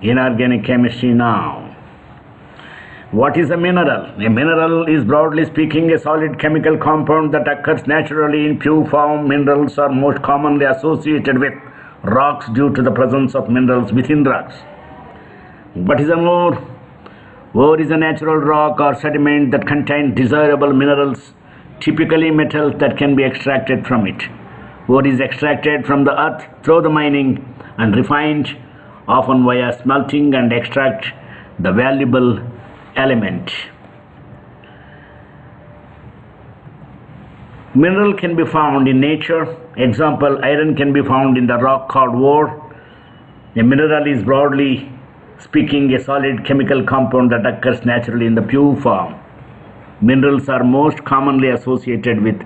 Inorganic chemistry now. What is a mineral? A mineral is, broadly speaking, a solid chemical compound that occurs naturally in pure form. Minerals are most commonly associated with rocks due to the presence of minerals within rocks. What is a ore? Ore is a natural rock or sediment that contains desirable minerals, typically metals that can be extracted from it. Ore is extracted from the earth through the mining and refined, often via smelting, and extract the valuable element. Mineral can be found in nature. Example, iron can be found in the rock called ore. A mineral is, broadly speaking, a solid chemical compound that occurs naturally in the pure form. Minerals are most commonly associated with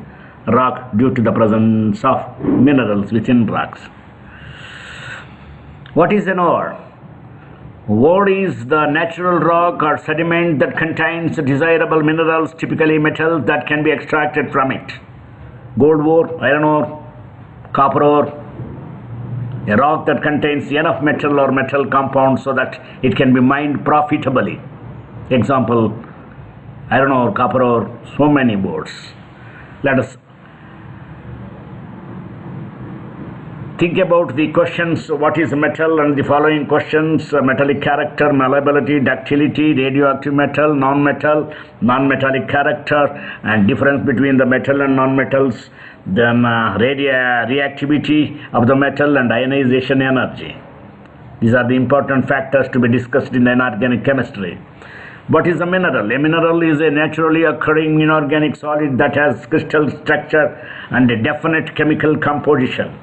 rock due to the presence of minerals within rocks. What is an ore? Ore is the natural rock or sediment that contains desirable minerals, typically metals that can be extracted from it. Gold ore, iron ore, copper ore, a rock that contains enough metal or metal compounds so that it can be mined profitably. Example, iron ore, copper ore, so many boards. Let us think about the questions. What is metal? And the following questions: metallic character, malleability, ductility, radioactive metal, non-metal, non-metallic character, and difference between the metal and non-metals, then reactivity of the metal and ionization energy. These are the important factors to be discussed in inorganic chemistry. What is a mineral? A mineral is a naturally occurring inorganic solid that has crystal structure and a definite chemical composition.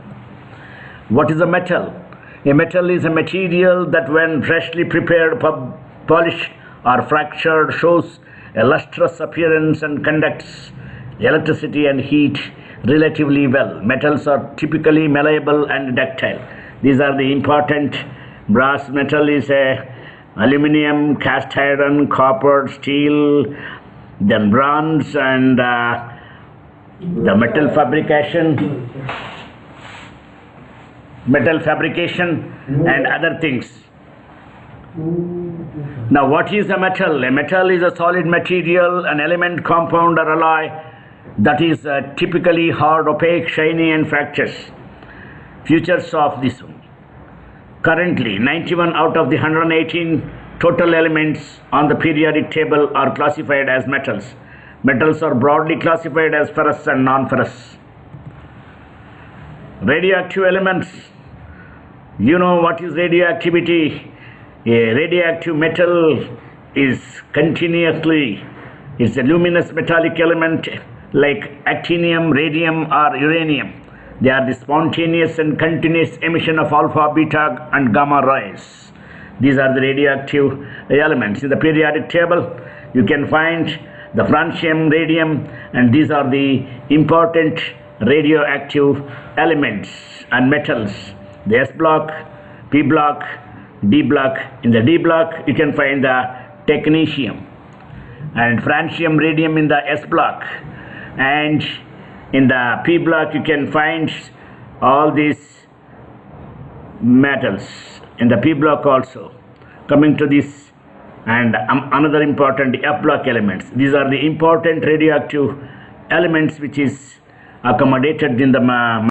What is a metal? A metal is a material that, when freshly prepared, polished, or fractured, shows a lustrous appearance and conducts electricity and heat relatively well. Metals are typically malleable and ductile. These are the important. Brass metal is aluminum, cast iron, copper, steel, then bronze, and the metal fabrication and other things. Now, what is a metal? A metal is a solid material, an element, compound, or alloy that is typically hard, opaque, shiny, and fractious. Features of this one. Currently, 91 out of the 118 total elements on the periodic table are classified as metals. Metals are broadly classified as ferrous and non-ferrous. Radioactive elements. You know what is radioactivity? A radioactive metal is it's a luminous metallic element like actinium, radium, or uranium. They are the spontaneous and continuous emission of alpha, beta, and gamma rays. These are the radioactive elements. In the periodic table, you can find the francium, radium, and these are the important radioactive elements and metals. The S block, P block, D block. In the D block, you can find the technetium and francium, radium in the S block, and in the P block you can find all these metals in the P block also. Coming to this, and another important F block elements. These are the important radioactive elements which is accommodated in the